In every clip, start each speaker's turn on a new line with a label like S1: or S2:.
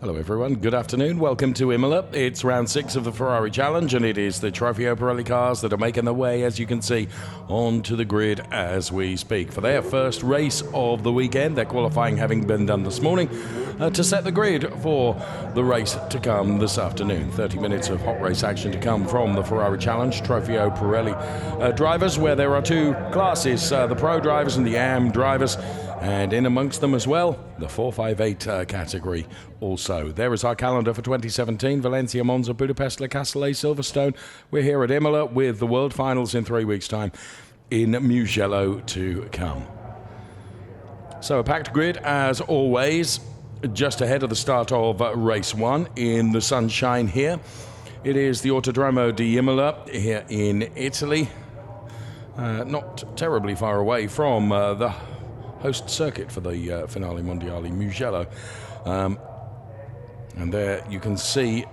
S1: Hello everyone, good afternoon, welcome to Imola. It's round 6 of the Ferrari Challenge and it is the Trofeo Pirelli cars that are making their way, as you can see, onto the grid as we speak. For their first race of the weekend, their qualifying having been done this morning to set the grid for the race to come this afternoon. 30 minutes of hot race action to come from the Ferrari Challenge Trofeo Pirelli drivers, where there are two classes, the Pro drivers and the AM drivers. And in amongst them as well, the 458 category also. There is our calendar for 2017, Valencia, Monza, Budapest, Le Castellet, Silverstone. We're here at Imola with the World Finals in 3 weeks' time in Mugello to come. So a packed grid as always, just ahead of the start of race 1 in the sunshine here. It is the Autodromo di Imola here in Italy, not terribly far away from the host circuit for the Finale Mondiale Mugello. And there you can see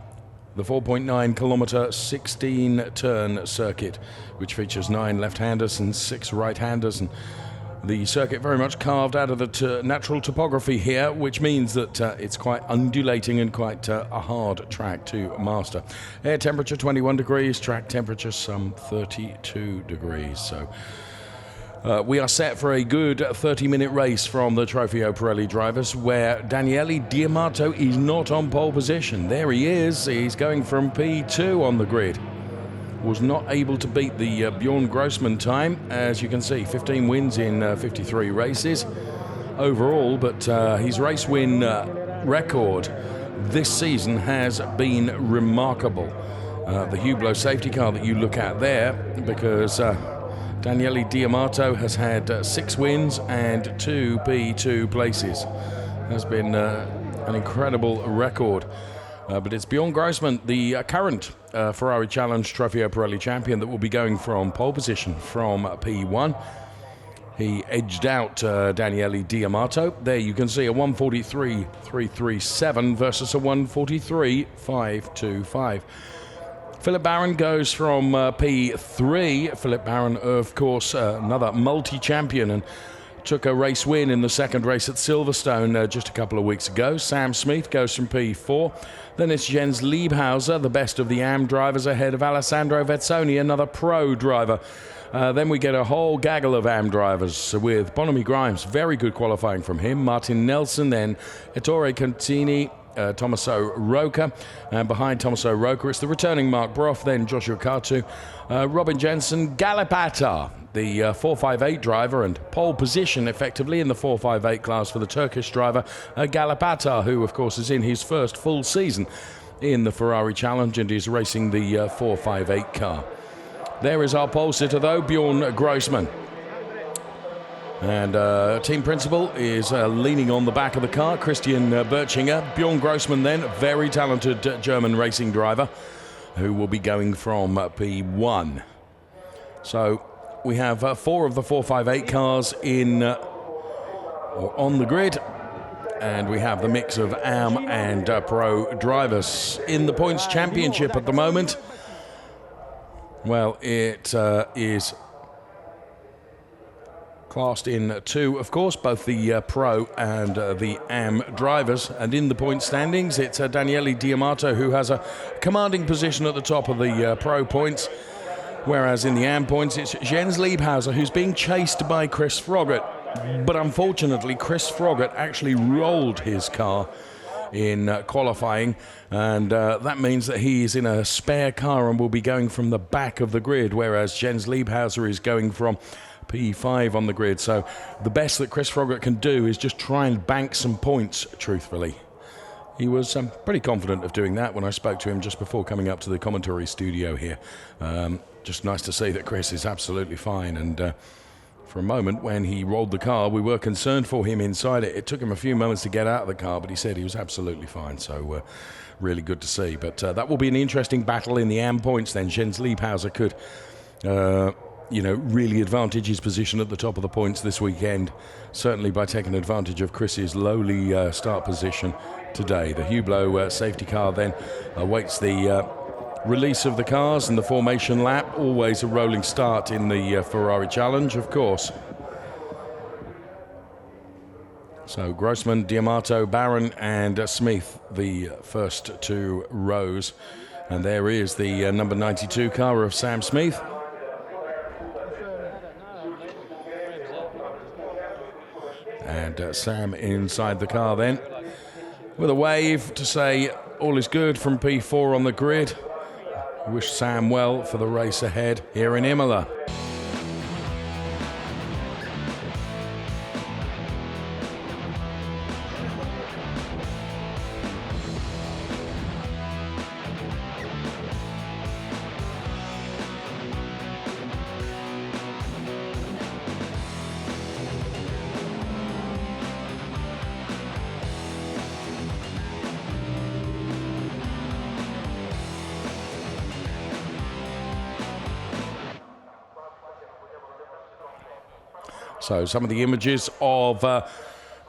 S1: the 4.9 kilometer 16 turn circuit, which features 9 left-handers and 6 right-handers, and the circuit very much carved out of the natural topography here, which means that it's quite undulating and quite a hard track to master. Air temperature 21 degrees, track temperature some 32 degrees. So we are set for a good 30-minute race from the Trofeo Pirelli drivers, where Daniele Di Amato is not on pole position. There he is. He's going from P2 on the grid. Was not able to beat the Bjorn Grossman time. As you can see, 15 wins in 53 races overall, but his race win record this season has been remarkable. The Hublot safety car that you look at there, because Daniele Di Amato has had 6 wins and 2 P2 places. Has been an incredible record. But it's Bjorn Grossman, the current Ferrari Challenge Trofeo Pirelli champion, that will be going from pole position from P1. He edged out Daniele Di Amato. There you can see a 143.337 versus a 143.525. Philip Barron goes from P3. Philip Barron, of course, another multi-champion, and took a race win in the second race at Silverstone just a couple of weeks ago. Sam Smith goes from P4. Then it's Jens Liebhauser, the best of the AM drivers, ahead of Alessandro Vezzoni, another pro driver. Then we get a whole gaggle of AM drivers with Bonomi Grimes, very good qualifying from him. Martin Nelson, then Ettore Contini, Tommaso Roca, and behind Tommaso Roca it's the returning Mark Broff, then Joshua Kartu, Robin Jensen, Galapata, the 458 driver, and pole position effectively in the 458 class for the Turkish driver Galapata, who of course is in his first full season in the Ferrari Challenge and is racing the 458 car. There is our pole sitter though, Bjorn Grossman. And team principal is leaning on the back of the car, Christian Birchinger. Bjorn Grossman then, very talented German racing driver, who will be going from P1. So we have 4 of the 458 cars on the grid, and we have the mix of AM and Pro drivers. In the points championship at the moment, well, it is classed in 2, of course, both the Pro and the AM drivers. And in the point standings, it's Daniele Di Amato who has a commanding position at the top of the Pro points, whereas in the AM points, it's Jens Liebhauser who's being chased by Chris Froggatt. But unfortunately, Chris Froggatt actually rolled his car in qualifying, and that means that he is in a spare car and will be going from the back of the grid, whereas Jens Liebhauser is going from P5 on the grid. So the best that Chris Froggatt can do is just try and bank some points, truthfully. He was pretty confident of doing that when I spoke to him just before coming up to the commentary studio here. Just nice to see that Chris is absolutely fine, and for a moment when he rolled the car, we were concerned for him inside it. It took him a few moments to get out of the car, but he said he was absolutely fine, so really good to see. But that will be an interesting battle in the AM points then. Jens Liebhauser could really advantage his position at the top of the points this weekend, certainly by taking advantage of Chris's lowly start position today. The Hublot safety car then awaits the release of the cars and the formation lap. Always a rolling start in the Ferrari Challenge, of course. So Grossman, D'Amato, Barron and Smith, the first two rows. And there is the number 92 car of Sam Smith. And Sam inside the car then, with a wave to say all is good from P4 on the grid. Wish Sam well for the race ahead here in Imola. So some of the images of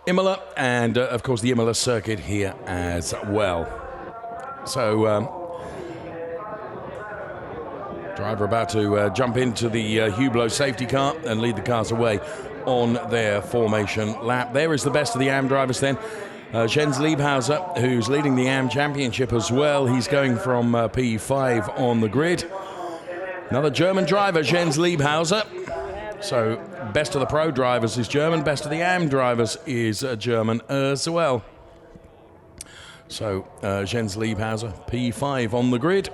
S1: Imola and, of course, the Imola circuit here as well. So driver about to jump into the Hublot safety car and lead the cars away on their formation lap. There is the best of the AM drivers then. Jens Liebhauser, who's leading the AM Championship as well. He's going from P5 on the grid. Another German driver, Jens Liebhauser. So best of the pro drivers is German, best of the AM drivers is German as well. So Jens Liebhauser, P5 on the grid.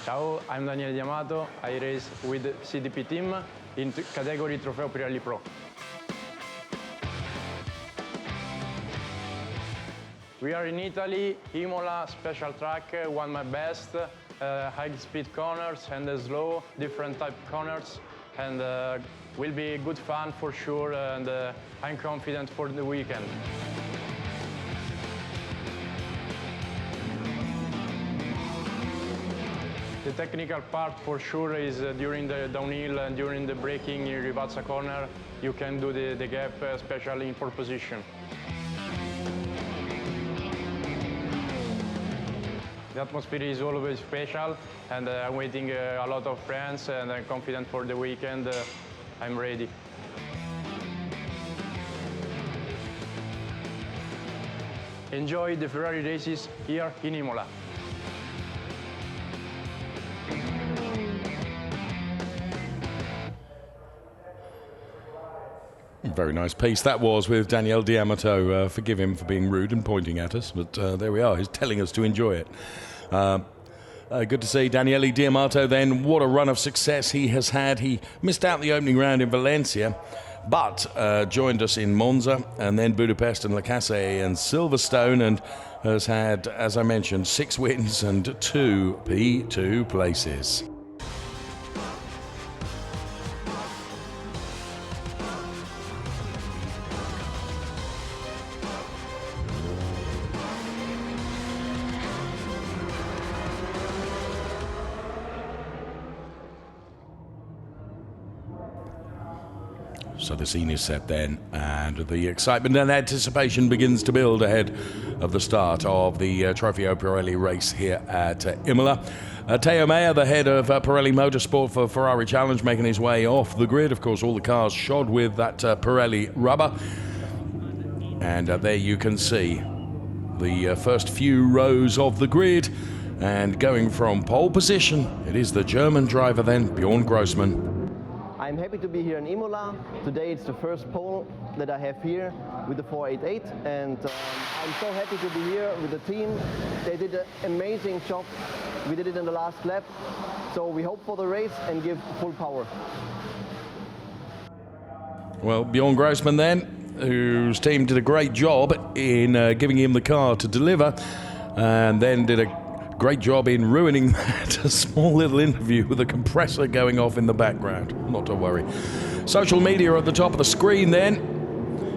S2: Ciao, I'm Daniele D'Amato. I race with the CDP team in category Trofeo Pirelli Pro. We are in Italy, Imola, special track, won my best, high-speed corners and slow, different type corners, and will be good fun for sure, and I'm confident for the weekend. The technical part for sure is during the downhill and during the braking in Rivazza corner, you can do the gap, especially in pole position. The atmosphere is always special, and I'm waiting a lot of friends, and I'm confident for the weekend. I'm ready. Enjoy the Ferrari races here in Imola.
S1: Very nice piece that was with Daniele D'Amato. Forgive him for being rude and pointing at us, but there we are. He's telling us to enjoy it. Good to see Daniele D'Amato then. What a run of success he has had. He missed out the opening round in Valencia, but joined us in Monza and then Budapest and Le Casse and Silverstone, and has had, as I mentioned, 6 wins and 2 P2 places. So the scene is set then, and the excitement and anticipation begins to build ahead of the start of the Trofeo Pirelli race here at Imola. Teo Meyer, the head of Pirelli Motorsport for Ferrari Challenge, making his way off the grid. Of course, all the cars shod with that Pirelli rubber. And there you can see the first few rows of the grid. And going from pole position, it is the German driver then, Bjorn Grossman.
S3: I'm happy to be here in Imola. Today it's the first pole that I have here with the 488, and I'm so happy to be here with the team. They did an amazing job. We did it in the last lap, so we hope for the race and give full power.
S1: Well, Bjorn Grossman then, whose team did a great job in giving him the car to deliver, and then did a great job in ruining that. A small little interview with a compressor going off in the background. Not to worry. Social media at the top of the screen then.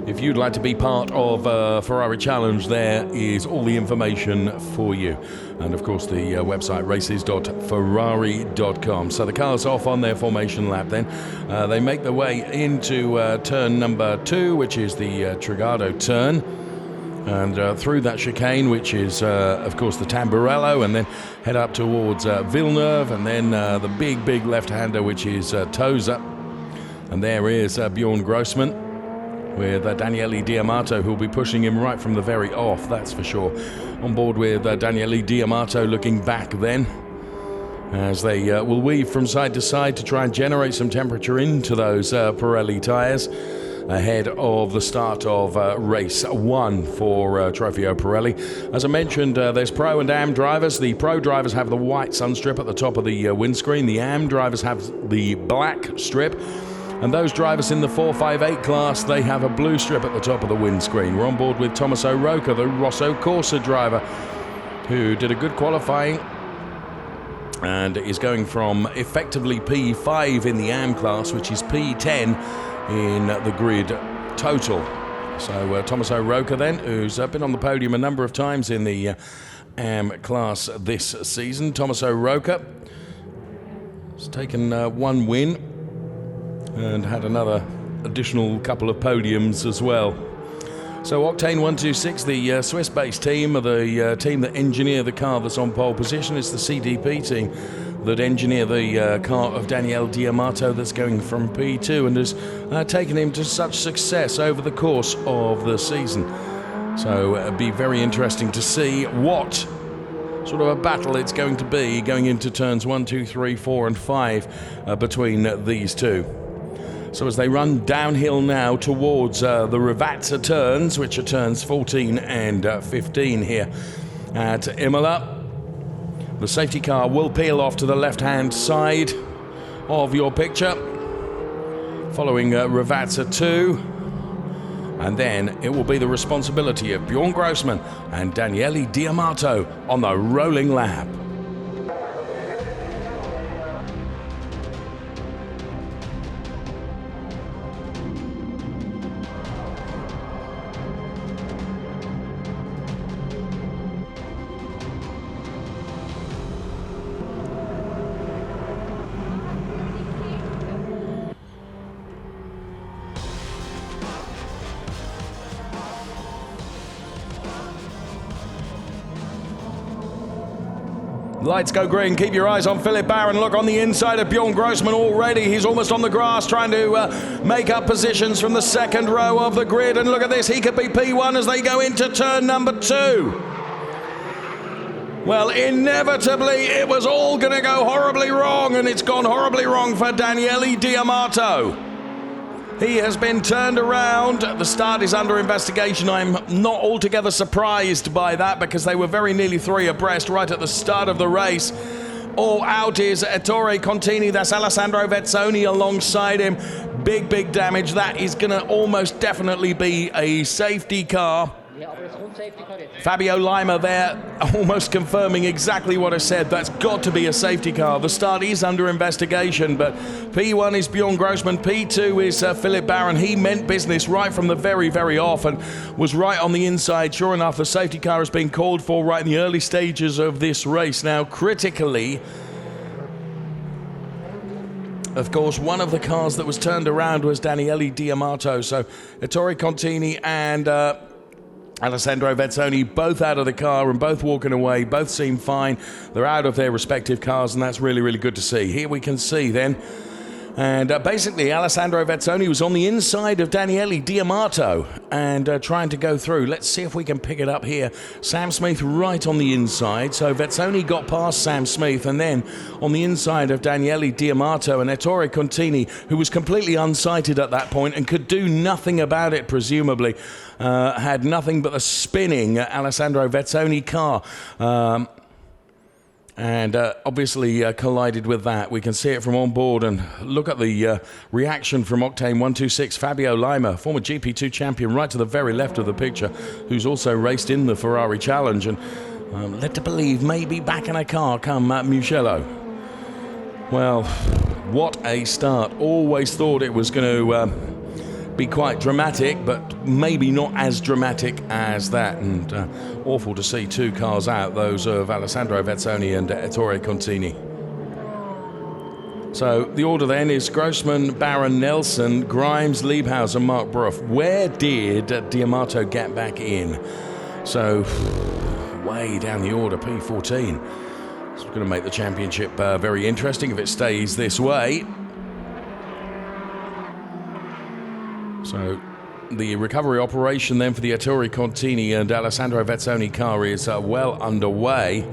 S1: If you'd like to be part of Ferrari Challenge, there is all the information for you. And of course the website races.ferrari.com. So the car's off on their formation lap then. They make their way into turn number 2, which is the Trigado turn. and through that chicane, which is, of course, the Tamburello, and then head up towards Villeneuve, and then the big left-hander, which is Tosa. And there is Bjorn Grossman with Daniele Diamato, who'll be pushing him right from the very off, that's for sure. On board with Daniele Diamato looking back then, as they will weave from side to side to try and generate some temperature into those Pirelli tyres ahead of the start of race 1 for Trofeo Pirelli. As I mentioned, there's Pro and AM drivers. The Pro drivers have the white sunstrip at the top of the windscreen. The AM drivers have the black strip. And those drivers in the 458 class, they have a blue strip at the top of the windscreen. We're on board with Tommaso Rocca, the Rosso Corsa driver, who did a good qualifying and is going from effectively P5 in the AM class, which is P10 in the grid total. So Tommaso Rocca then, who's been on the podium a number of times in the AM class this season. Tommaso Rocca has taken one win and had another additional couple of podiums as well. So Octane 126, the Swiss-based team, the team that engineer the car that's on pole position. It's the CDP team that engineer the car of Daniele Diamato that's going from P2 and has taken him to such success over the course of the season. So it'll be very interesting to see what sort of a battle it's going to be going into turns 1, 2, 3, 4 and 5 between these two. So as they run downhill now towards the Rivazza turns, which are turns 14 and 15 here at Imola, the safety car will peel off to the left-hand side of your picture, following Rivazza 2, and then it will be the responsibility of Bjorn Grossman and Daniele Diamato on the rolling lap. Lights go green. Keep your eyes on Philip Barron. Look on the inside of Bjorn Grossman already. He's almost on the grass trying to make up positions from the second row of the grid. And look at this. He could be P1 as they go into turn number 2. Well, inevitably, it was all going to go horribly wrong, and it's gone horribly wrong for Daniele Diamato. He has been turned around. The start is under investigation. I'm not altogether surprised by that because they were very nearly 3 abreast right at the start of the race. All out is Ettore Contini. That's Alessandro Vezzoni alongside him. Big damage. That is going to almost definitely be a safety car. Fabio Lima there, almost confirming exactly what I said. That's got to be a safety car. The start is under investigation, but P1 is Bjorn Grossman, P2 is Philip Barron. He meant business right from the very off and was right on the inside. Sure enough, the safety car has been called for right in the early stages of this race. Now, critically, of course, one of the cars that was turned around was Daniele Diamato. So Ettore Contini and Alessandro Vezzoni both out of the car and both walking away. Both seem fine. They're out of their respective cars, and that's really good to see. Here we can see then. And basically, Alessandro Vezzoni was on the inside of Daniele Diamato and trying to go through. Let's see if we can pick it up here. Sam Smith right on the inside. So Vezzoni got past Sam Smith, and then on the inside of Daniele Diamato and Ettore Contini, who was completely unsighted at that point and could do nothing about it, presumably. Had nothing but a spinning Alessandro Vezzoni car. And obviously collided with that. We can see it from on board, and look at the reaction from Octane 126. Fabio Lima, former GP2 champion, right to the very left of the picture, who's also raced in the Ferrari Challenge and led to believe maybe back in a car come Mugello. Well, what a start. Always thought it was going to be quite dramatic, but maybe not as dramatic as that, and awful to see 2 cars out, those of Alessandro Vezzoni and Ettore Contini. So the order then is Grossman, Barron, Nelson, Grimes, Liebhaus and Mark Bruff. Where did Diamato get back in? So way down the order, P14. It's going to make the championship very interesting if it stays this way. So the recovery operation then for the Ettore Contini and Alessandro Vezzoni car is well underway.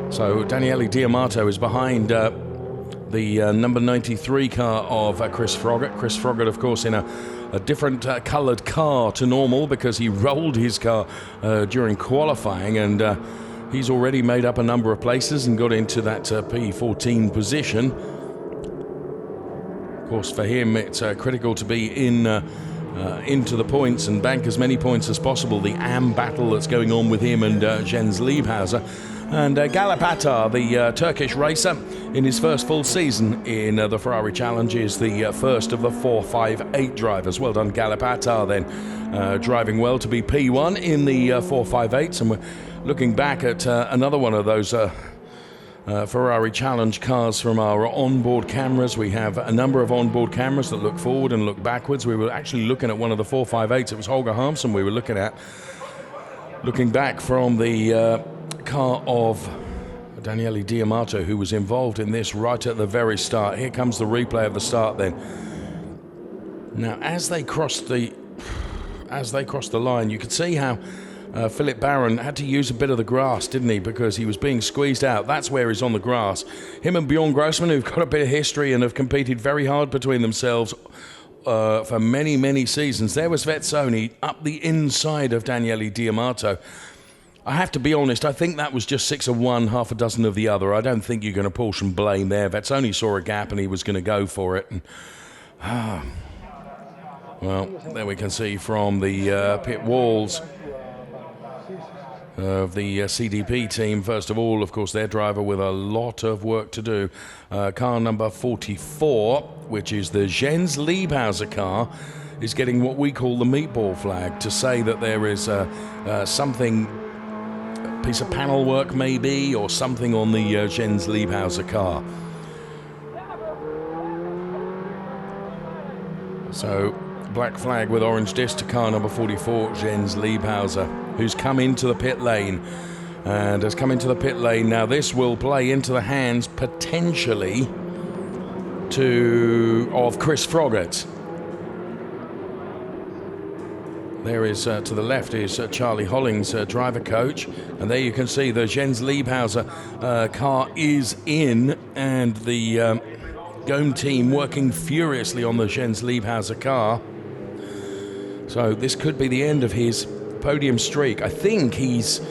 S1: So Daniele Diamato is behind the number 93 car of Chris Froggatt. Chris Froggatt, of course, in a different coloured car to normal because he rolled his car during qualifying, and he's already made up a number of places and got into that P14 position. Of course, for him, it's critical to be into the points and bank as many points as possible. The AM battle that's going on with him and Jens Liebhauser. And Galip Atar, the Turkish racer, in his first full season in the Ferrari Challenge, is the first of the 458 drivers. Well done, Galip Atar, then, driving well to be P1 in the 458s. And we're looking back at another one of those Ferrari Challenge cars from our onboard cameras. We have a number of onboard cameras that look forward and look backwards. We were actually looking at one of the 458s. It was Holger Harmsen we were looking at, looking back from the car of Daniele Diamato, who was involved in this right at the very start. Here comes the replay of the start then. Now, as they crossed the line, you could see how Philip Barron had to use a bit of the grass, didn't he? Because he was being squeezed out. That's where he's on the grass. Him and Bjorn Grossman, who've got a bit of history and have competed very hard between themselves for many, many seasons. There was Vezzoni up the inside of Daniele Diamato. I have to be honest, I think that was just 6 of one, half a dozen of the other. I don't think you're going to portion blame there. Vezzoni saw a gap and he was going to go for it. And, well, there we can see from the pit walls of the CDP team. First of all, of course, their driver with a lot of work to do. Car number 44, which is the Jens Liebhauser car, is getting what we call the meatball flag to say that there is something, a piece of panel work maybe, or something on the Jens Liebhauser car. So, black flag with orange disc to car number 44, Jens Liebhauser, who's come into the pit lane and has come into the pit lane. Now this will play into the hands potentially of Chris Froggatt. There is to the left is Charlie Hollings, driver coach, and there you can see the Jens Liebhauser car is in, and the Gome team working furiously on the Jens Liebhauser car. So this could be the end of his podium streak. I think he's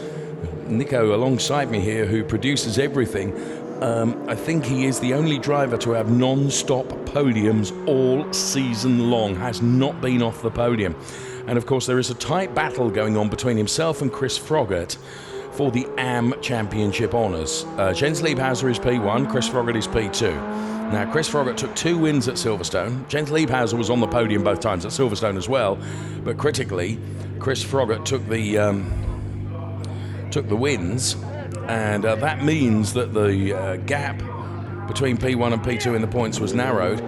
S1: Nico alongside me here, who produces everything. I think he is the only driver to have non-stop podiums all season long, has not been off the podium. And of course there is a tight battle going on between himself and Chris Froggatt for the AM Championship honours. Jens Liebhauser is P1, Chris Froggatt is P2. Now, Chris Froggatt took 2 wins at Silverstone. Jens Liebhauser was on the podium both times at Silverstone as well, but critically, Chris Froggatt took the wins, and that means that the gap between P1 and P2 in the points was narrowed.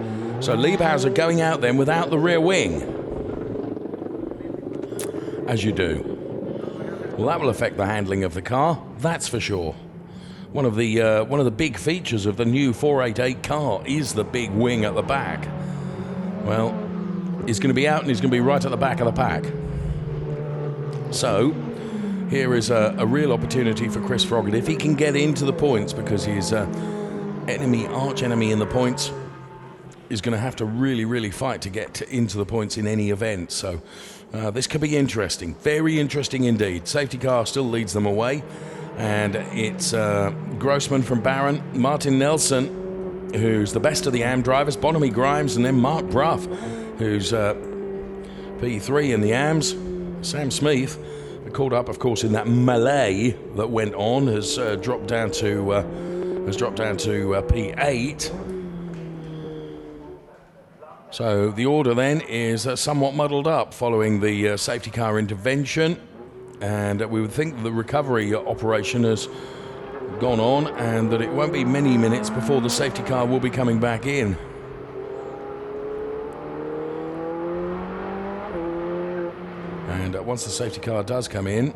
S1: So Liebhauser going out then without the rear wing, as you do. Well, that will affect the handling of the car, that's for sure. One of the big features of the new 488 car is the big wing at the back. Well, he's going to be out and he's going to be right at the back of the pack. So, here is a real opportunity for Chris Froggatt if he can get into the points, because his arch enemy in the points is going to have to really, really fight to get into the points in any event. So, this could be interesting. Very interesting indeed. Safety car still leads them away. And it's Grossman from Barron, Martin Nelson, who's the best of the AM drivers, Bonamy Grimes, and then Mark Brough, who's P3 in the AMs. Sam Smith, caught up, of course, in that melee that went on, has dropped down to P8. So the order then is somewhat muddled up following the safety car intervention. And we would think the recovery operation has gone on and that it won't be many minutes before the safety car will be coming back in. once the safety car does come in,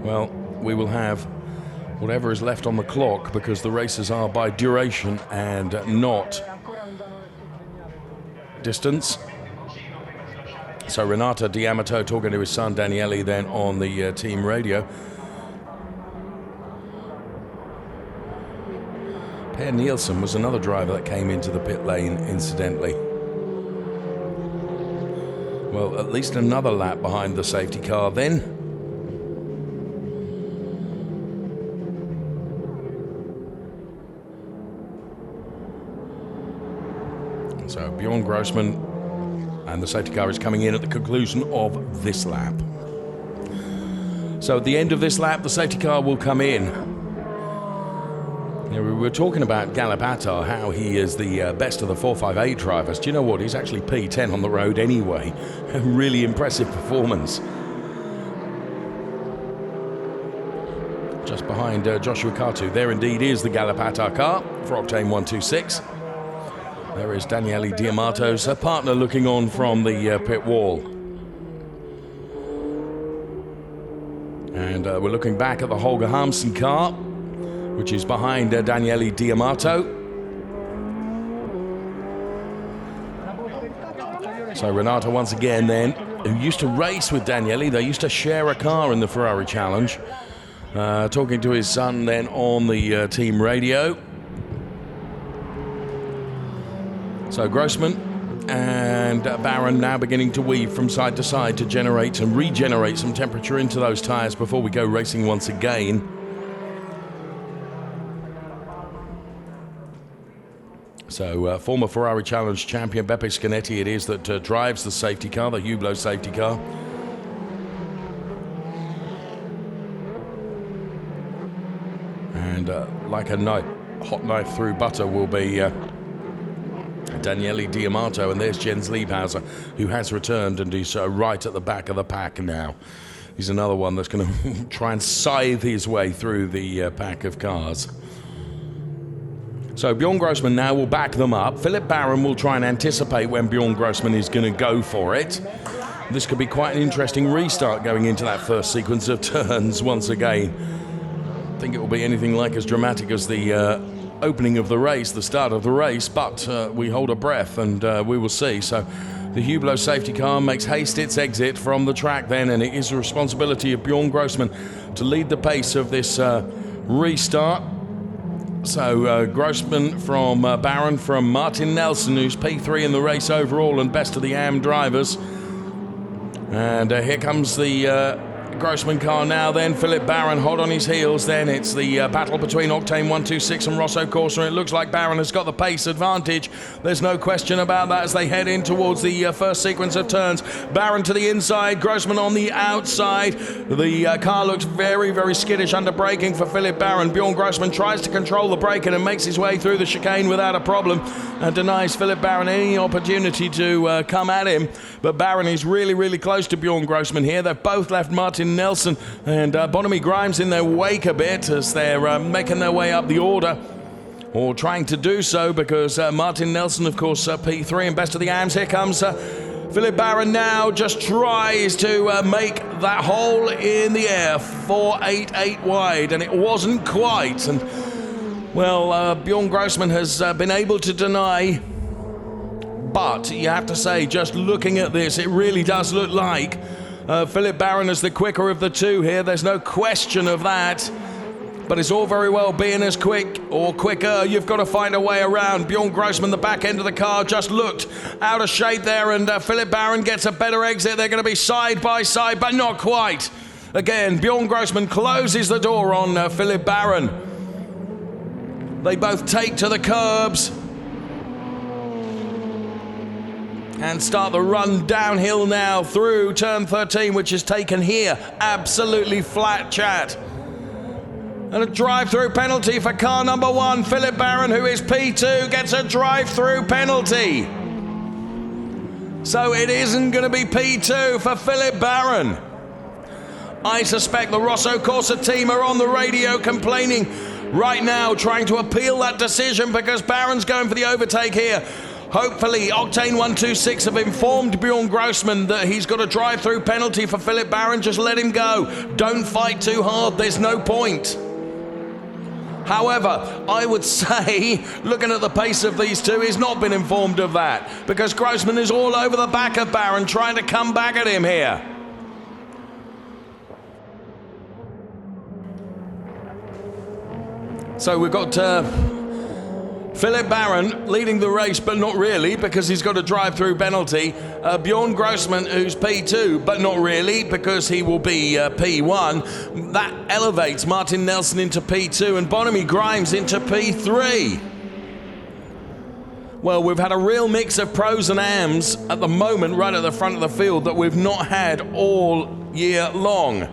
S1: well, we will have whatever is left on the clock, because the races are by duration and not distance. So Renato D'Amato talking to his son Daniele then on the team radio. Per Nielsen was another driver that came into the pit lane, incidentally. Well, at least another lap behind the safety car then. So Bjorn Grossman and the safety car is coming in at the conclusion of this lap. So at the end of this lap, the safety car will come in. Now, we were talking about Gallipatar, how he is the best of the 458 drivers. Do you know what? He's actually P10 on the road anyway. A really impressive performance. Just behind Joshua Katu. There indeed is the Gallipatar car for Octane 126. There is Daniele D'Amato's partner looking on from the pit wall. And we're looking back at the Holger Harmsen car, which is behind Daniele D'Amato. So Renato once again then, who used to race with Daniele, they used to share a car in the Ferrari Challenge. Talking to his son then on the team radio. So Grossman and Barron now beginning to weave from side to side to generate and regenerate some temperature into those tyres before we go racing once again. So former Ferrari Challenge champion Beppe Scanetti it is that drives the safety car, the Hublot safety car. And like a hot knife through butter will be Daniele D'Amato, and there's Jens Liebhauser, who has returned and is right at the back of the pack now. He's another one that's going to try and scythe his way through the pack of cars. So Bjorn Grossman now will back them up. Philip Barron will try and anticipate when Bjorn Grossman is going to go for it. This could be quite an interesting restart going into that first sequence of turns once again. I think it will be anything like as dramatic as the opening of the race, the start of the race, but we hold our breath and we will see. So the Hublot safety car makes haste its exit from the track then, and it is the responsibility of Bjorn Grossman to lead the pace of this restart. So Grossman from Barron, from Martin Nelson, who's P3 in the race overall and best of the AM drivers. And here comes the Grossman car now then. Philip Barron hot on his heels then. It's the battle between Octane 126 and Rosso Corsa. It looks like Barron has got the pace advantage. There's no question about that as they head in towards the first sequence of turns. Barron to the inside, Grossman on the outside. The car looks very, very skittish under braking for Philip Barron. Bjorn Grossman tries to control the braking and makes his way through the chicane without a problem and denies Philip Barron any opportunity to come at him. But Barron is really, really close to Bjorn Grossman here. They've both left Martin Nelson and Bonamy Grimes in their wake a bit as they're making their way up the order, or trying to do so, because Martin Nelson, of course, P3 and best of the AMs. Here comes Philip Barron now, just tries to make that hole in the air, 488 wide, and it wasn't quite. And well, Bjorn Grossman has been able to deny. But you have to say, just looking at this, it really does look like Philip Barron is the quicker of the two here. There's no question of that. But it's all very well being as quick or quicker. You've got to find a way around. Bjorn Grossman, the back end of the car, just looked out of shape there. And Philip Barron gets a better exit. They're going to be side by side, but not quite. Again, Bjorn Grossman closes the door on Philip Barron. They both take to the curbs and start the run downhill now through turn 13, which is taken here. Absolutely flat, chat. And a drive-through penalty for car number one. Philip Barron, who is P2, gets a drive-through penalty. So it isn't going to be P2 for Philip Barron. I suspect the Rosso Corsa team are on the radio complaining right now, trying to appeal that decision, because Barron's going for the overtake here. Hopefully, Octane 126 have informed Bjorn Grossman that he's got a drive-through penalty for Philip Barron. Just let him go. Don't fight too hard. There's no point. However, I would say, looking at the pace of these two, he's not been informed of that, because Grossman is all over the back of Barron, trying to come back at him here. So we've got Philip Barron leading the race, but not really, because he's got a drive-through penalty. Bjorn Grossman, who's P2, but not really, because he will be P1. That elevates Martin Nelson into P2 and Bonamy Grimes into P3. Well, we've had a real mix of pros and ams at the moment, right at the front of the field, that we've not had all year long.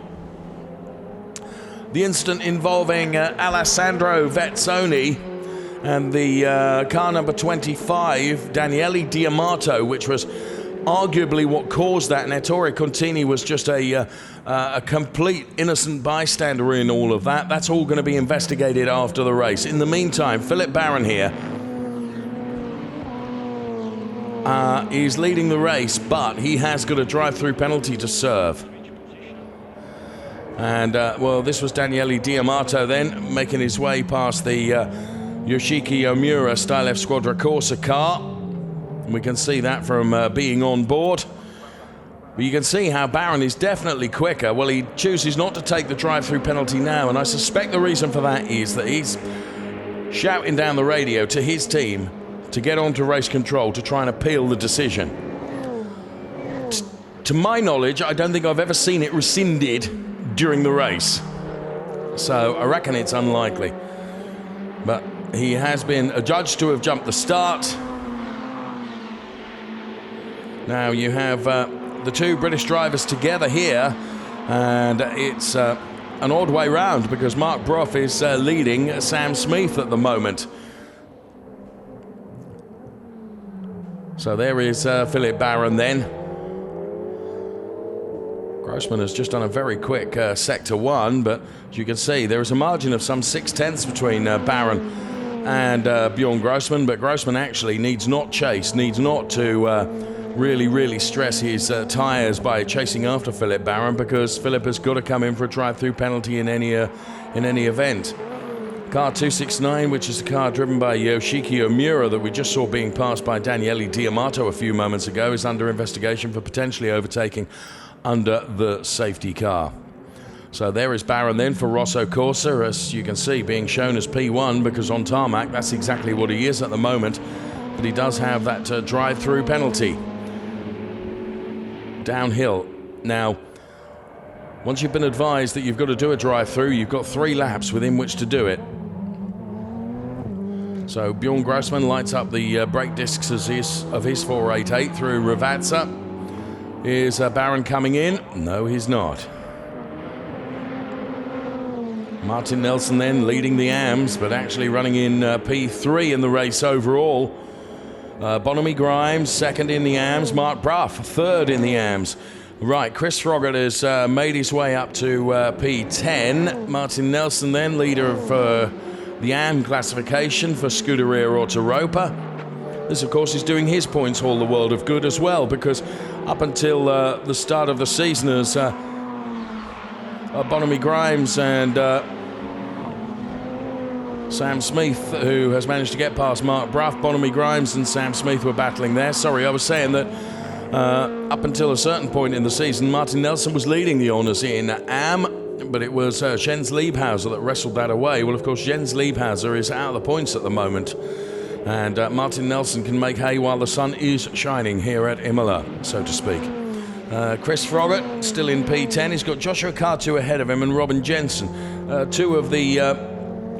S1: The incident involving Alessandro Vezzoni and the car number 25, Daniele Diamato, which was arguably what caused that. Ettore Contini was just a complete innocent bystander in all of that. That's all going to be investigated after the race. In the meantime, Philip Barron here is leading the race, but he has got a drive-through penalty to serve. And, well, this was Daniele Diamato then, making his way past the Yoshiki Omura Style F Squadra Corsa car. And we can see that from being on board. But you can see how Barron is definitely quicker. Well, he chooses not to take the drive-through penalty now, and I suspect the reason for that is that he's shouting down the radio to his team to get onto race control to try and appeal the decision. To my knowledge, I don't think I've ever seen it rescinded during the race. So I reckon it's unlikely. But he has been adjudged to have jumped the start. Now you have the two British drivers together here, and it's an odd way round because Mark Brough is leading Sam Smith at the moment. So there is Philip Barron then. Grossman has just done a very quick sector one, but as you can see, there is a margin of some 0.6 between Barron and Bjorn Grossman, but Grossman actually needs not chase, needs not to really stress his tyres by chasing after Philip Barron, because Philip has got to come in for a drive-through penalty in any event. Car 269, which is the car driven by Yoshiki Omura that we just saw being passed by Daniele Diamato a few moments ago, is under investigation for potentially overtaking under the safety car. So there is Barron then for Rosso Corsa, as you can see, being shown as P1, because on tarmac that's exactly what he is at the moment, but he does have that drive-through penalty. Downhill. Now, once you've been advised that you've got to do a drive-through, you've got 3 laps within which to do it. So Bjorn Grossman lights up the brake discs of his 488 through Ravazza. Is Barron coming in? No, he's not. Martin Nelson then leading the AMs, but actually running in P3 in the race overall. Bonamy Grimes second in the AMs. Mark Brough third in the AMs. Right, Chris Froggatt has made his way up to P10. Martin Nelson then leader of the AM classification for Scuderia Autoropa. This, of course, is doing his points all the world of good as well, because up until the start of the season, as Bonamy Grimes and Sam Smith, who has managed to get past Mark Brough, Bonamy Grimes and Sam Smith were battling there. Sorry, I was saying that up until a certain point in the season, Martin Nelson was leading the honours in AM, but it was Jens Liebhauser that wrestled that away. Well, of course, Jens Liebhauser is out of the points at the moment, and Martin Nelson can make hay while the sun is shining here at Imola, so to speak. Chris Froggatt still in P10. He's got Joshua Cartu ahead of him and Robin Jensen. Two of the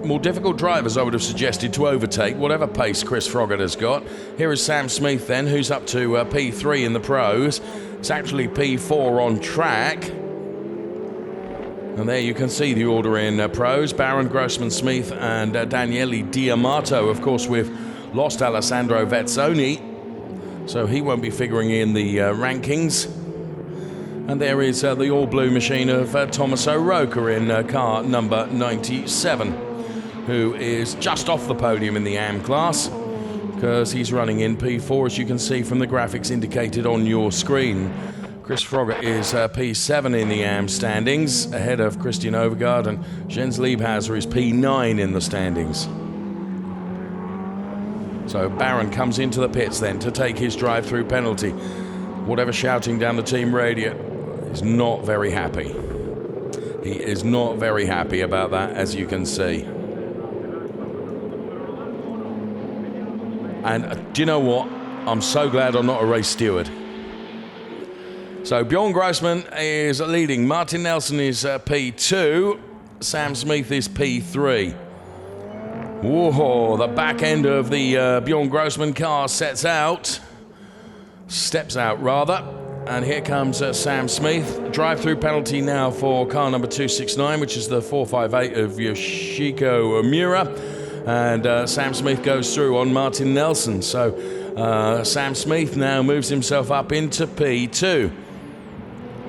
S1: more difficult drivers, I would have suggested, to overtake, whatever pace Chris Froggatt has got. Here is Sam Smith then, who's up to P3 in the pros. It's actually P4 on track. And there you can see the order in pros. Barron, Grossman, Smith and Daniele Diamato. Of course, we've lost Alessandro Vezzoni, so he won't be figuring in the rankings. And there is the all-blue machine of Thomas O'Rourke in car number 97, who is just off the podium in the AM class. because he's running in P4, as you can see from the graphics indicated on your screen. Chris Froggatt is P7 in the AM standings, ahead of Christian Overgaard, and Jens Liebhauser is P9 in the standings. So Barron comes into the pits then to take his drive-through penalty. Whatever shouting down the team radio, is not very happy. He is not very happy about that, as you can see. And do you know what? I'm so glad I'm not a race steward. So Bjorn Grossman is leading. Martin Nelson is P2. Sam Smith is P3. Whoa, the back end of the Bjorn Grossman car steps out, and here comes Sam Smith. Drive-through penalty now for car number 269, which is the 458 of Yoshiko Omura, and Sam Smith goes through on Martin Nelson. So Sam Smith now moves himself up into P2.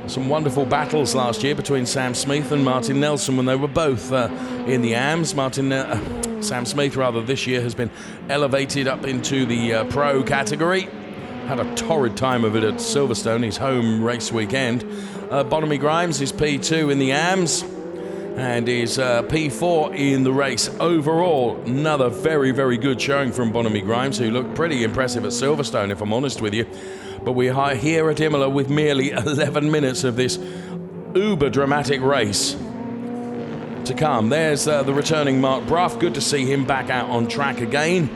S1: Some wonderful battles last year between Sam Smith and Martin Nelson when they were both in the AMs. Sam Smith, this year has been elevated up into the pro category. Had a torrid time of it at Silverstone, his home race weekend. Bonamy Grimes is P2 in the AMs and is P4 in the race overall. Another very, very good showing from Bonamy Grimes, who looked pretty impressive at Silverstone, if I'm honest with you. But we are here at Imola with merely 11 minutes of this uber-dramatic race to come. There's the returning Mark Bruff. Good to see him back out on track again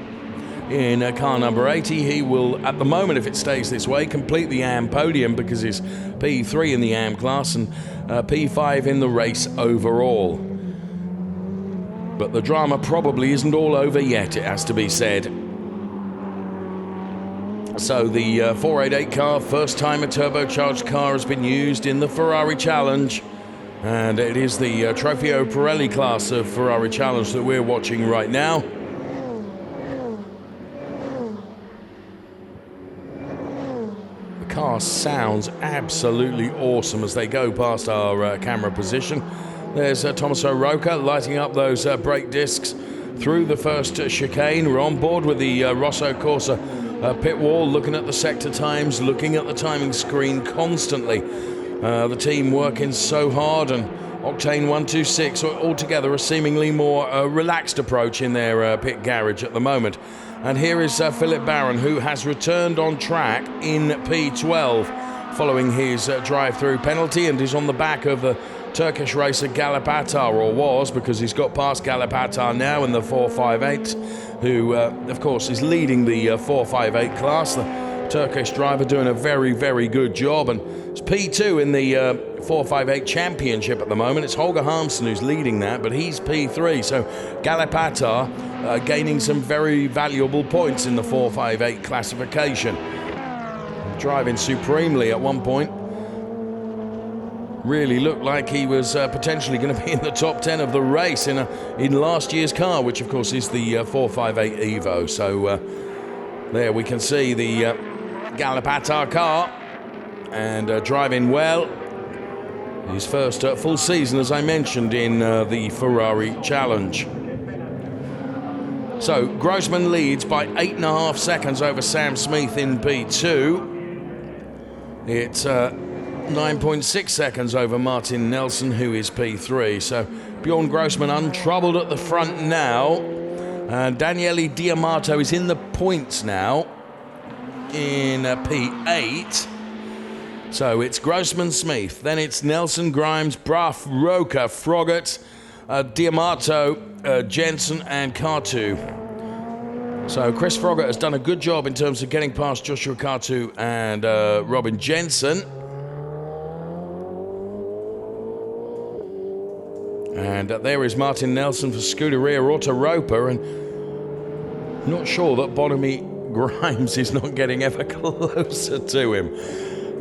S1: in car number 80. He will, at the moment, if it stays this way, complete the AM podium because he's P3 in the AM class and P5 in the race overall. But the drama probably isn't all over yet, it has to be said. So the 488 car, first time a turbocharged car has been used in the Ferrari Challenge. And it is the Trofeo Pirelli class of Ferrari Challenge that we're watching right now. The car sounds absolutely awesome as they go past our camera position. There's Tommaso Rocca lighting up those brake discs through the first chicane. We're on board with the Rosso Corsa pit wall, looking at the sector times, looking at the timing screen constantly. The team working so hard, and Octane 126 altogether a seemingly more relaxed approach in their pit garage at the moment. And here is Philip Barron, who has returned on track in P12 following his drive-through penalty, and is on the back of the Turkish racer Galip Atar, or was, because he's got past Galip Atar now in the 458, who of course is leading the 458 class. The Turkish driver doing a very, very good job, and it's P2 in the 458 championship at the moment. It's Holger Harmsen who's leading that, but he's P3, so Galip Atar gaining some very valuable points in the 458 classification. Driving supremely at one point. Really looked like he was potentially going to be in the top 10 of the race in last year's car, which of course is the 458 Evo. So there we can see the Galip Atar car, and driving well. His first full season, as I mentioned, in the Ferrari Challenge. So Grossman leads by 8.5 seconds over Sam Smith in P2. It's 9.6 seconds over Martin Nelson, who is P3. So Bjorn Grossman untroubled at the front now. Daniele Diamato is in the points now in P8. So it's Grossman, Smith, then it's Nelson, Grimes, Bruff, Rocca, Froggatt, Diamato, Jensen and Cartu. So Chris Froggatt has done a good job in terms of getting past Joshua Cartu and Robin Jensen. And there is Martin Nelson for Scuderia Autoropa, and not sure that Bonamy Grimes is not getting ever closer to him.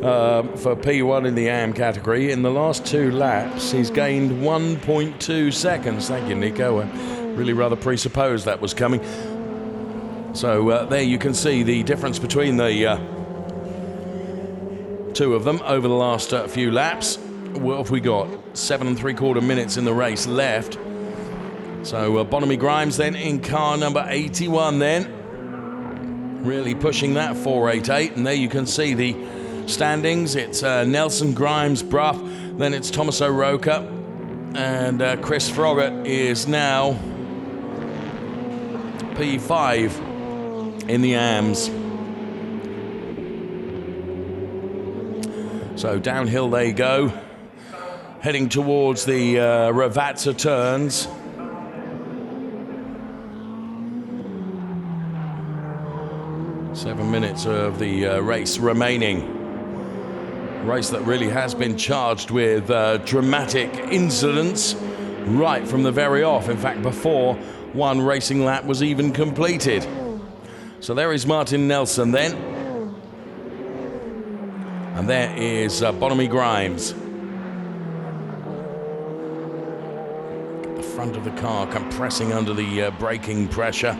S1: For P1 in the AM category, in the last 2 laps, he's gained 1.2 seconds. Thank you, Nico. I really rather presupposed that was coming. So there you can see the difference between the two of them over the last few laps. What have we got? 7 3/4 minutes in the race left. So Bonamy Grimes then in car number 81 then. really pushing that 4.88, and there you can see the standings. It's Nelson, Grimes, Brough, then it's Tommaso Roca, and Chris Froggatt is now P5 in the AMS. So downhill they go, heading towards the Ravazza turns. Seven minutes of the race remaining. Race that really has been charged with dramatic incidents right from the very off. In fact, before one racing lap was even completed. So there is Martin Nelson then. And there is Bonamy Grimes. The front of the car compressing under the braking pressure.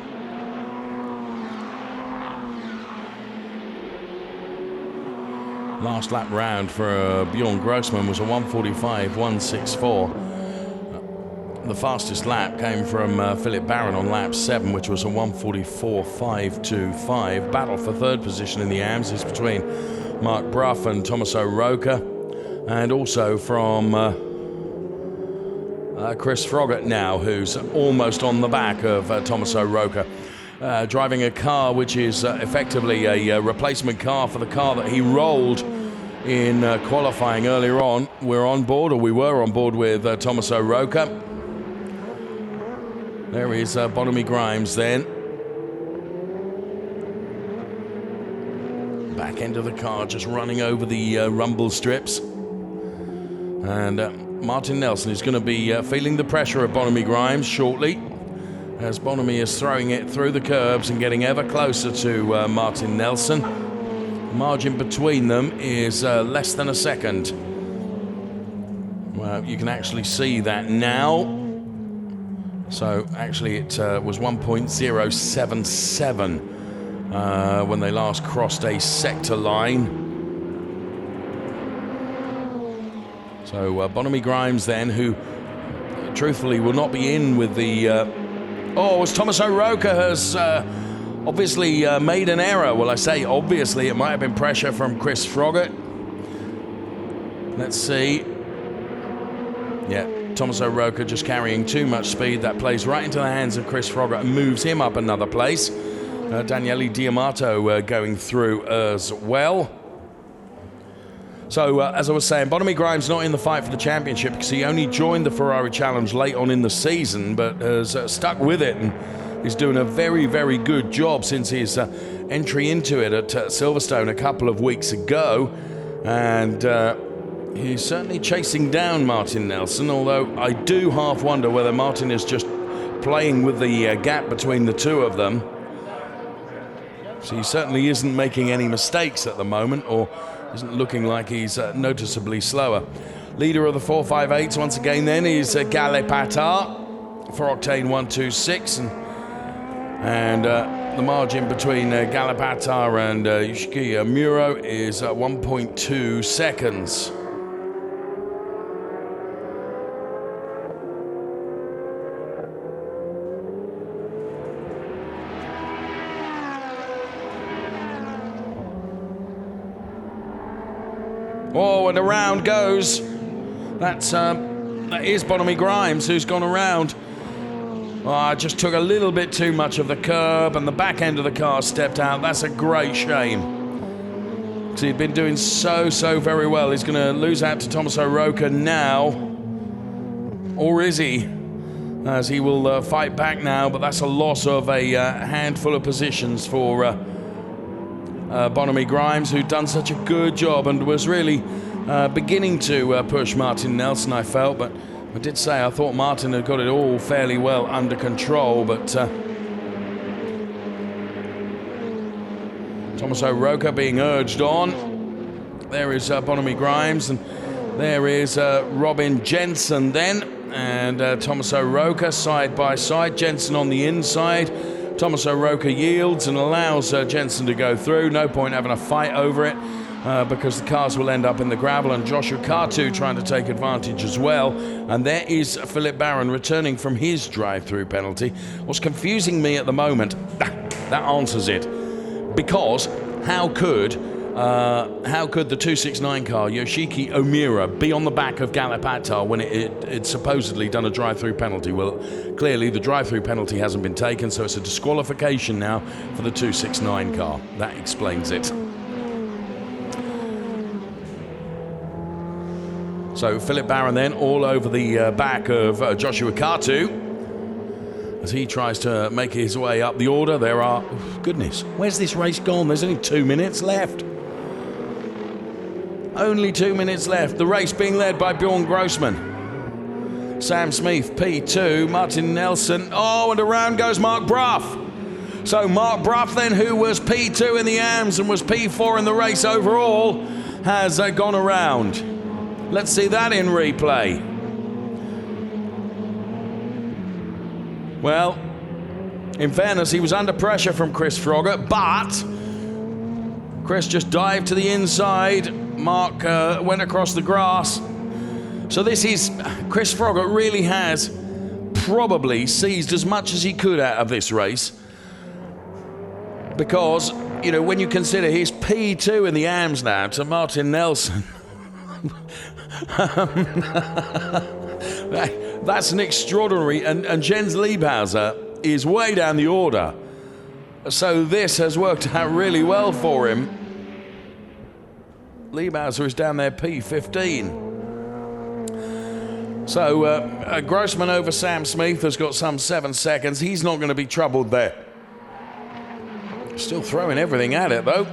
S1: Last lap round for Bjorn Grossman was a 1:45.164. The fastest lap came from Philip Barron on lap 7, which was a 1:44.525. Battle for third position in the AMS is between Mark Brough and Tommaso Roca, and also from Chris Froggatt now, who's almost on the back of Tommaso Roca. Driving a car which is effectively a replacement car for the car that he rolled in qualifying earlier on. We were on board with Tommaso Roca. There is Bonamy Grimes then. Back end of the car just running over the rumble strips. And Martin Nelson is going to be feeling the pressure of Bonamy Grimes shortly, as Bonamy is throwing it through the curbs and getting ever closer to Martin Nelson. The margin between them is less than a second. Well, you can actually see that now. So actually it was 1.077 when they last crossed a sector line. So Bonamy Grimes then, who truthfully will not be in with the... as Tommaso Roca has obviously made an error. Well, I say obviously, it might have been pressure from Chris Froggatt. Let's see. Yeah, Tommaso Roca just carrying too much speed. That plays right into the hands of Chris Froggatt and moves him up another place. Daniele Diamato going through as well. So, as I was saying, Bonamy Grimes not in the fight for the championship because he only joined the Ferrari Challenge late on in the season, but has stuck with it and is doing a very, very good job since his entry into it at Silverstone a couple of weeks ago. And he's certainly chasing down Martin Nelson, although I do half wonder whether Martin is just playing with the gap between the two of them. So he certainly isn't making any mistakes at the moment, or isn't looking like he's noticeably slower. Leader of the 458s once again then is Gale Patar for Octane 126, and the margin between Gale Patar and Yusuke Muro is 1.2 seconds. Oh, and around goes. That is Bonamy Grimes who's gone around. Oh, I just took a little bit too much of the curb and the back end of the car stepped out. That's a great shame. Because he'd been doing so very well. He's going to lose out to Tommaso Roca now. Or is he? As he will fight back now, but that's a loss of a handful of positions for Bonamy Grimes, who'd done such a good job and was really beginning to push Martin Nelson, I felt. But I did say I thought Martin had got it all fairly well under control, but Tommaso Roca being urged on. There is Bonamy Grimes, and there is Robin Jensen then, and Tommaso Roca side by side. Jensen on the inside. Tommaso Roca yields and allows Jensen to go through. No point having a fight over it because the cars will end up in the gravel, and Joshua Katu trying to take advantage as well. And there is Philip Barron returning from his drive-through penalty. What's confusing me at the moment, that answers it. because how could the 269 car, Yoshiki Omura, be on the back of Galopattar when it supposedly done a drive-through penalty? Well, clearly the drive-through penalty hasn't been taken, so it's a disqualification now for the 269 car. That explains it. So Philip Barron then all over the back of Joshua Katu as he tries to make his way up the order. There are, goodness, where's this race gone? There's only 2 minutes left. Only 2 minutes left. The race being led by Bjorn Grossman. Sam Smith, P2. Martin Nelson. Oh, and around goes Mark Bruff. So Mark Bruff then, who was P2 in the AMS and was P4 in the race overall, has gone around. Let's see that in replay. Well, in fairness, he was under pressure from Chris Froggatt, but Chris just dived to the inside. Mark went across the grass. So this is, Chris Froggatt really has probably seized as much as he could out of this race. Because, you know, when you consider he's P2 in the AMS now to Martin Nelson, that's an extraordinary, and Jens Liebhauser is way down the order. So this has worked out really well for him. Liebhauser is down there P15. So Grossman over Sam Smith has got some 7 seconds. He's not going to be troubled there. Still throwing everything at it though.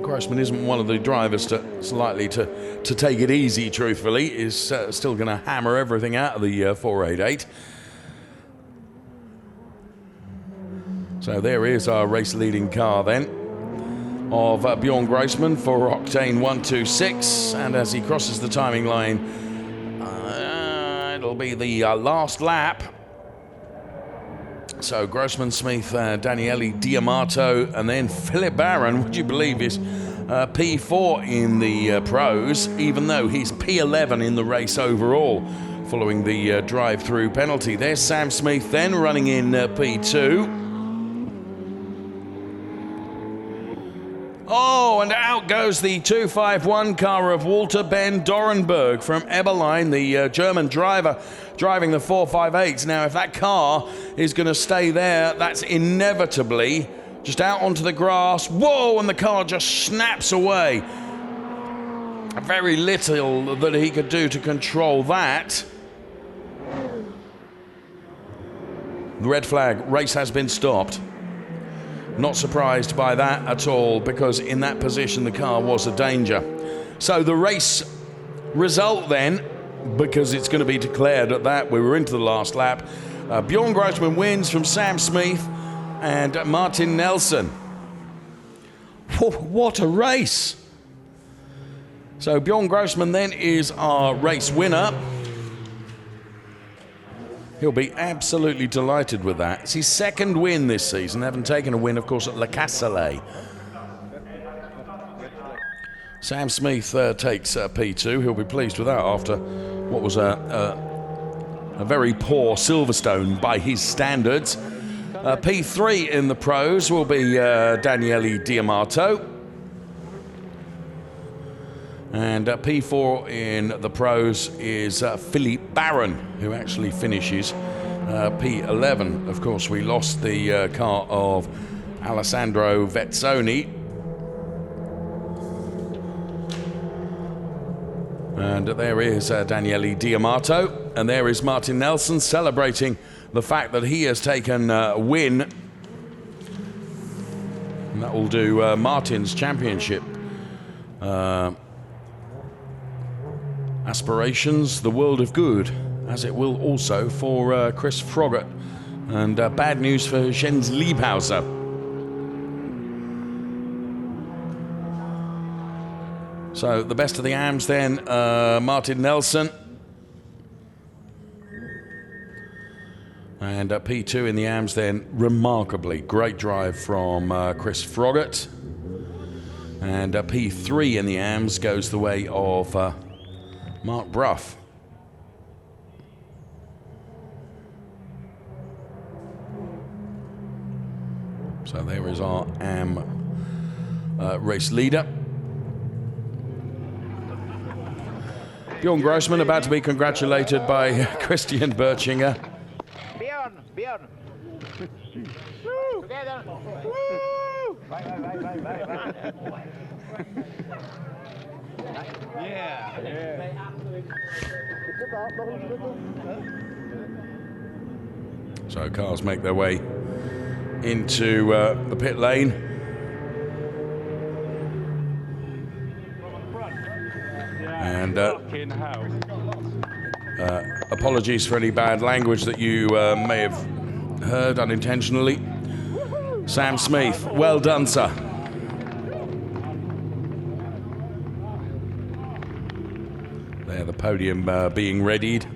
S1: Grossman isn't one of the drivers that's likely to take it easy, truthfully. Is still going to hammer everything out of the 488. So there is our race-leading car then of Bjorn Grossman for Octane 126. And as he crosses the timing line, it'll be the last lap. So Grossman, Smith, Daniele Diamato, and then Philip Barron, would you believe, is P4 in the pros, even though he's P11 in the race overall, following the drive-through penalty. There's Sam Smith then running in P2. Oh, and out goes the 251 car of Walter Ben Dorenberg from Eberlein, the German driver driving the 458s. Now, if that car is going to stay there, that's inevitably just out onto the grass. Whoa, and the car just snaps away. Very little that he could do to control that. The red flag, race has been stopped. Not surprised by that at all, because in that position the car was a danger. So the race result then, because it's going to be declared at that, we were into the last lap. Bjorn Grossman wins from Sam Smith and Martin Nelson. What a race! So Bjorn Grossman then is our race winner. He'll be absolutely delighted with that. It's his second win this season, having taken a win, of course, at Le Castellet. Sam Smith takes P2. He'll be pleased with that after what was a very poor Silverstone by his standards. P3 in the pros will be Daniele Diamato. And P4 in the pros is Philippe Barron, who actually finishes P11. Of course, we lost the car of Alessandro Vezzoni. And there is Daniele Diamato. And there is Martin Nelson celebrating the fact that he has taken a win. And that will do Martin's championship aspirations the world of good, as it will also for Chris Froggatt. And bad news for Jens Liebhauser. So the best of the AMs then, Martin Nelson. And P2 in the AMs then, remarkably great drive from Chris Froggatt. And P3 in the AMs goes the way of Mark Bruff. So So there is our race leader. Bjorn Grossman about to be congratulated by Christian Berchinger.
S4: Bjorn. Together. Woo! Yeah.
S1: So cars make their way into the pit lane. And apologies for any bad language that you may have heard unintentionally. Sam Smith, well done, sir. There, the podium being readied.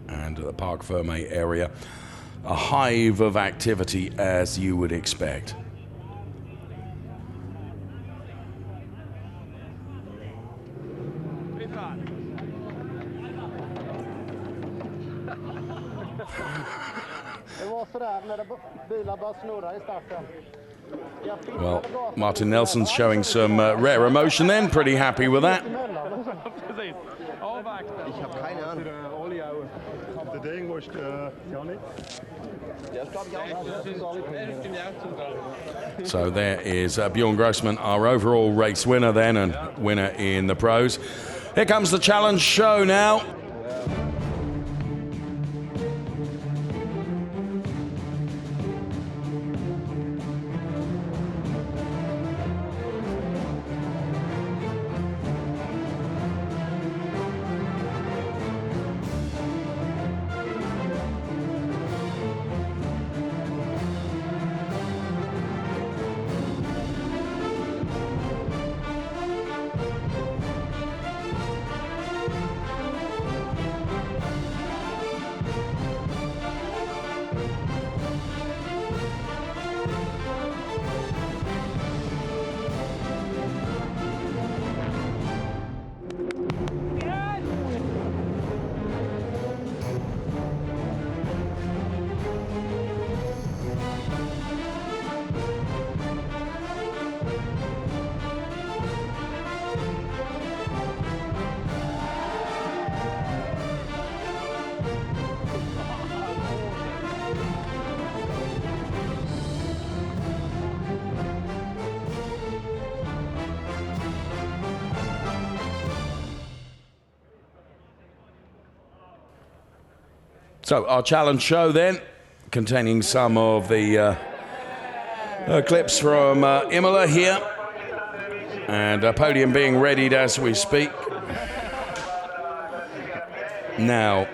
S1: And at the Parc Ferme area, a hive of activity as you would expect. Well, Martin Nelson's showing some rare emotion then, pretty happy with that. So there is Bjorn Grossman, our overall race winner then, and winner in the pros. Here comes the challenge show now. So our challenge show then, containing some of the clips from Imola here, and a podium being readied as we speak. Now,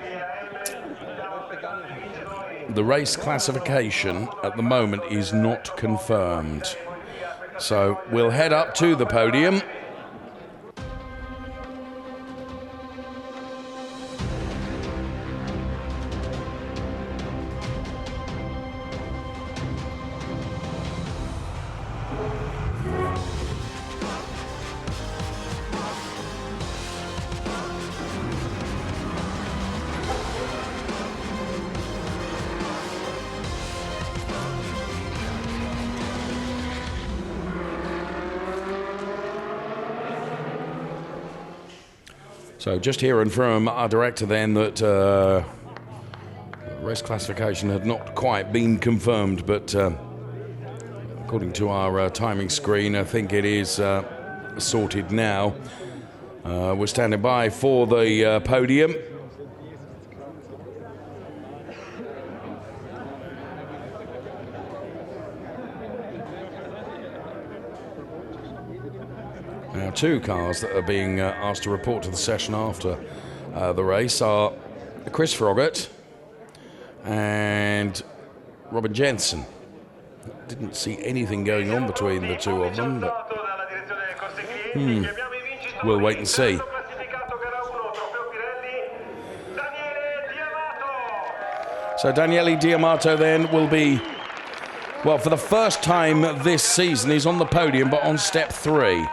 S1: the race classification at the moment is not confirmed. So we'll head up to the podium. So just hearing from our director then that race classification had not quite been confirmed, but according to our timing screen, I think it is sorted now. We're standing by for the podium. Now, two cars that are being asked to report to the session after the race are Chris Froggatt and Robin Jensen. Didn't see anything going on between the two of them, but we'll wait and see. So Daniele Diamato then will be Well, for the first time this season, he's on the podium, but on step 3.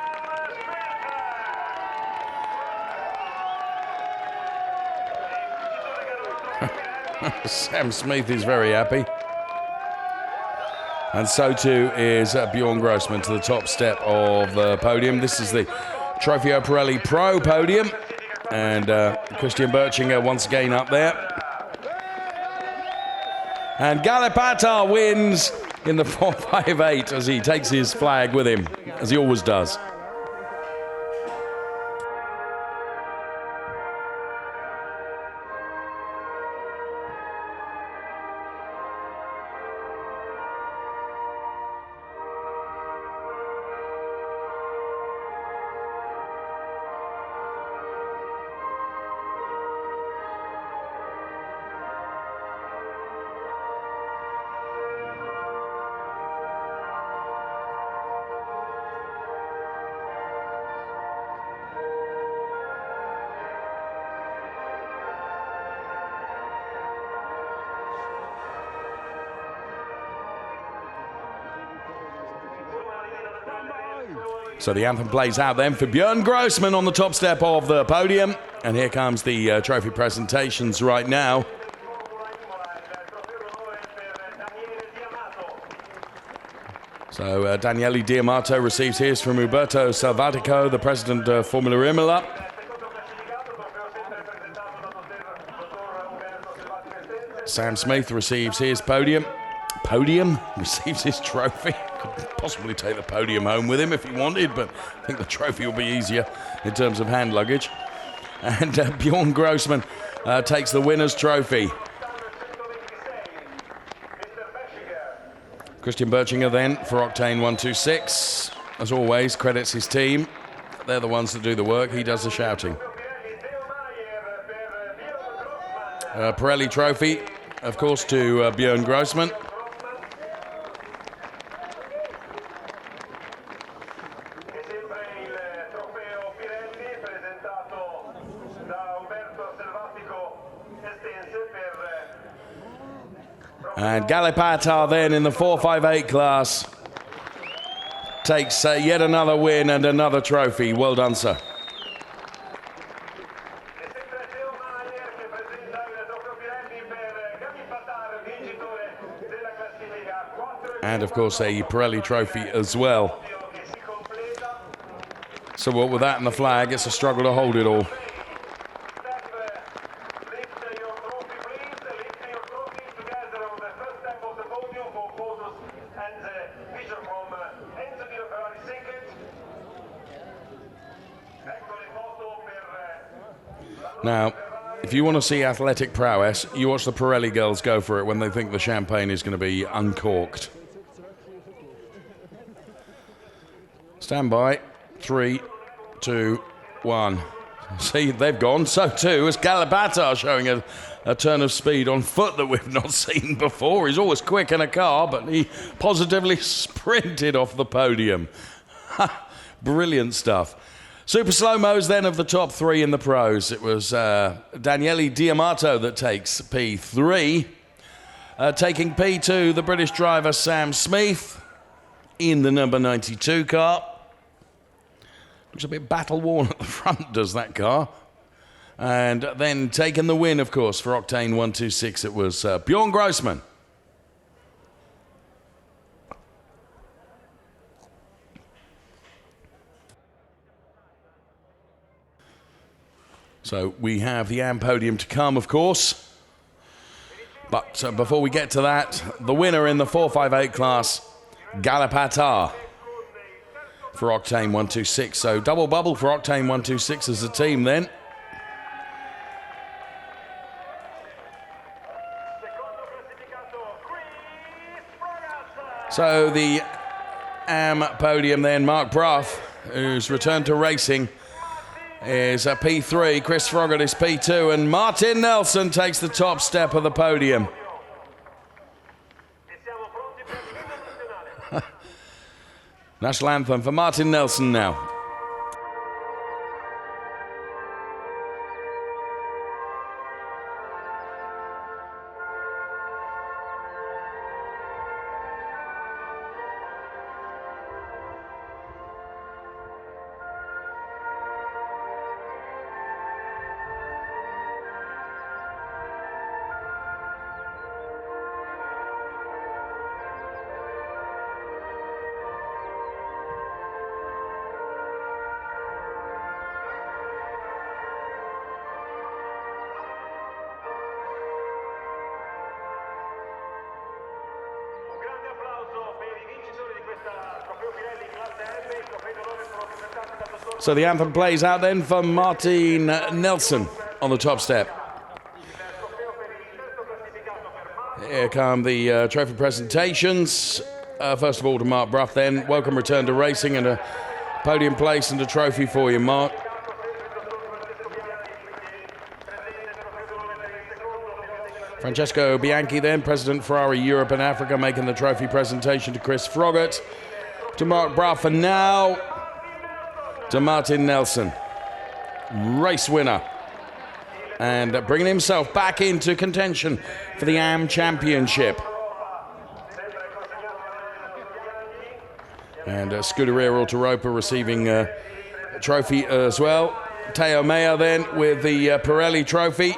S1: Sam Smith is very happy. And so too is Bjorn Grossman to the top step of the podium. This is the Trofeo Pirelli Pro podium. And Christian Berchinger once again up there. And Galipata wins in the 458 as he takes his flag with him, as he always does. So the anthem plays out then for Bjorn Grossman on the top step of the podium. And here comes the trophy presentations right now. So Daniele Diamato receives his from Uberto Salvatico, the president of Formula Imola. Sam Smith receives his podium. Receives his trophy. Could possibly take the podium home with him if he wanted, but I think the trophy will be easier in terms of hand luggage. And Bjorn Grossman takes the winner's trophy. Christian Berchinger then for Octane 126. As always, credits his team. They're the ones that do the work. He does the shouting. Pirelli trophy, of course, to Bjorn Grossman. And Galipata then in the 458 class takes yet another win and another trophy. Well done, sir. And of course a Pirelli trophy as well. So what with that and the flag, it's a struggle to hold it all. Now, if you want to see athletic prowess, you watch the Pirelli girls go for it when they think the champagne is going to be uncorked. Stand by. 3, 2, 1. See, they've gone. So too is Galipata showing a turn of speed on foot that we've not seen before. He's always quick in a car, but he positively sprinted off the podium. Brilliant stuff. Super slow-mos then of the top 3 in the pros. It was Daniele Diamato that takes P3. Taking P2, the British driver Sam Smith in the number 92 car. Looks a bit battle-worn at the front, does that car. And then taking the win, of course, for Octane 126, it was Bjorn Grossman. So we have the AM podium to come, of course. But before we get to that, the winner in the 458 class, Galipata for Octane 126. So double bubble for Octane 126 as a team then. So the AM podium then, Mark Brough, who's returned to racing, is a P3, Chris Froggatt is P2, and Martin Nelson takes the top step of the podium. National anthem for Martin Nelson now. So the anthem plays out then for Martin Nelson on the top step. Here come the trophy presentations. First of all to Mark Brough then. Welcome return to racing and a podium place and a trophy for you, Mark. Francesco Bianchi then, President Ferrari Europe and Africa, making the trophy presentation to Chris Froggatt. To Mark Brough, and now to Martin Nelson, race winner, and bringing himself back into contention for the AM Championship. And Scuderia Autoropa receiving a trophy as well. Teo Mea then with the Pirelli trophy.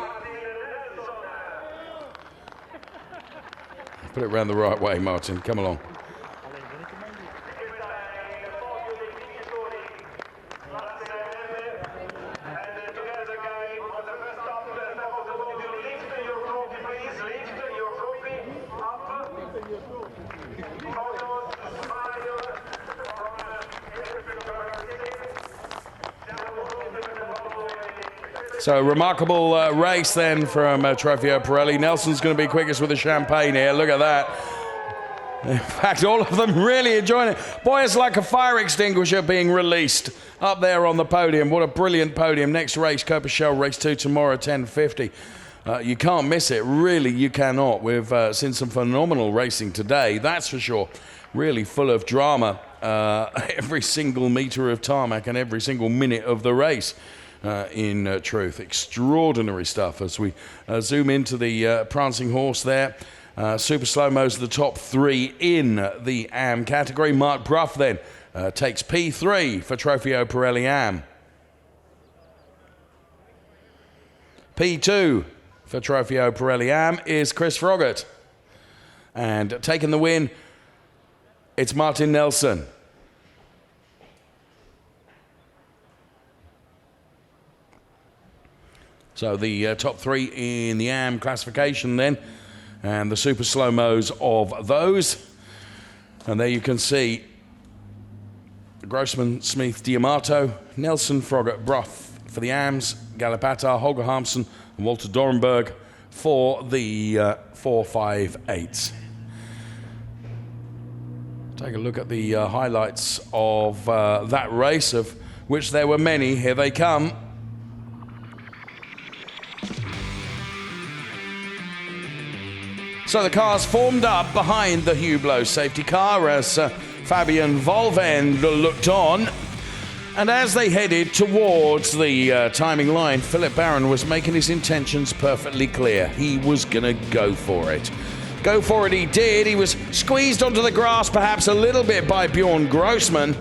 S1: Put it around the right way, Martin. Come along. So remarkable race then from Trofeo Pirelli. Nelson's going to be quickest with the champagne here. Look at that. In fact, all of them really enjoying it. Boy, it's like a fire extinguisher being released up there on the podium. What a brilliant podium. Next race, Copa Shell, race 2 tomorrow, 10:50. You can't miss it. Really, you cannot. We've seen some phenomenal racing today, that's for sure. Really full of drama. Every single meter of tarmac and every single minute of the race. In truth, extraordinary stuff as we zoom into the prancing horse there. Super slow-mos the top 3 in the AM category. Mark Brough then takes P3 for Trofeo Pirelli AM. P2 for Trofeo Pirelli AM is Chris Froggatt. And taking the win, it's Martin Nelson. So the top 3 in the AM classification then, and the super slow-mos of those. And there you can see Grossman, Smith, D'Amato, Nelson, Froggatt, Brough for the AMs, Galipatar, Holger Harmsen, and Walter Dorenberg for the 458s. Take a look at the highlights of that race, of which there were many. Here they come. So the cars formed up behind the Hublot safety car as Fabian Volvend looked on. And as they headed towards the timing line, Philip Barron was making his intentions perfectly clear. He was going to go for it. Go for it he did. He was squeezed onto the grass perhaps a little bit by Bjorn Grossman.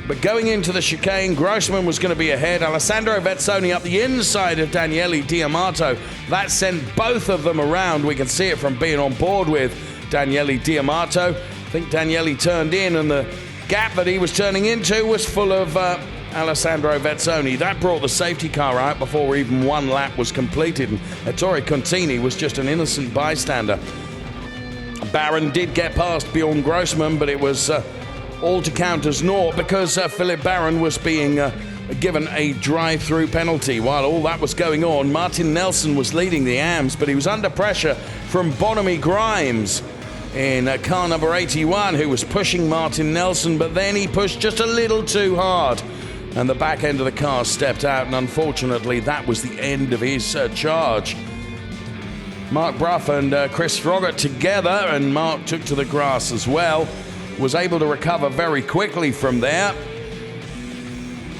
S1: But going into the chicane, Grossman was going to be ahead. Alessandro Vezzoni up the inside of Daniele D'Amato. That sent both of them around. We can see it from being on board with Daniele D'Amato. I think Daniele turned in, and the gap that he was turning into was full of Alessandro Vezzoni. That brought the safety car out before even one lap was completed. And Ettore Contini was just an innocent bystander. Barron did get past Bjorn Grossman, but it was all to count as naught because Philip Barron was being given a drive-through penalty. While all that was going on, Martin Nelson was leading the AMs, but he was under pressure from Bonomi Grimes in car number 81, who was pushing Martin Nelson, but then he pushed just a little too hard, and the back end of the car stepped out, and unfortunately that was the end of his charge. Mark Brough and Chris Froggatt together, and Mark took to the grass as well, was able to recover very quickly from there.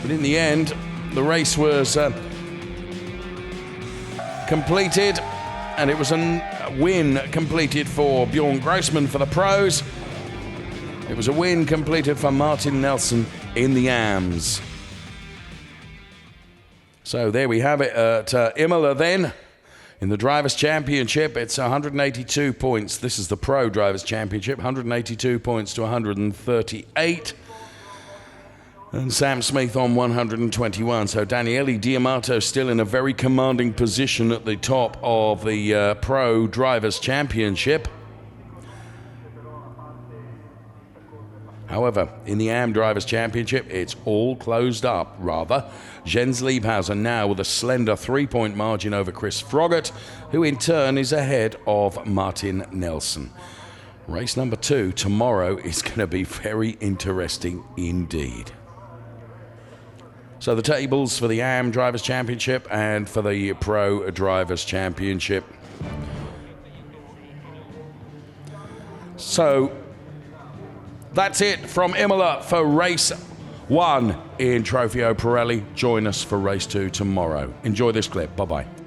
S1: But in the end, the race was completed, and it was a win completed for Bjorn Grossman for the pros. It was a win completed for Martin Nelson in the AMs. So there we have it at Imola then. In the Drivers' Championship, it's 182 points. This is the Pro Drivers' Championship, 182 points to 138. And Sam Smith on 121. So Daniele D'Amato still in a very commanding position at the top of the Pro Drivers' Championship. However, in the AM Drivers' Championship, it's all closed up, rather. Jens Liebhauser now with a slender 3-point margin over Chris Froggatt, who in turn is ahead of Martin Nelson. Race number 2 tomorrow is going to be very interesting indeed. So the tables for the AM Drivers' Championship and for the Pro Drivers' Championship. So that's it from Imola for race 1 in Trofeo Pirelli. Join us for race 2 tomorrow. Enjoy this clip. Bye-bye.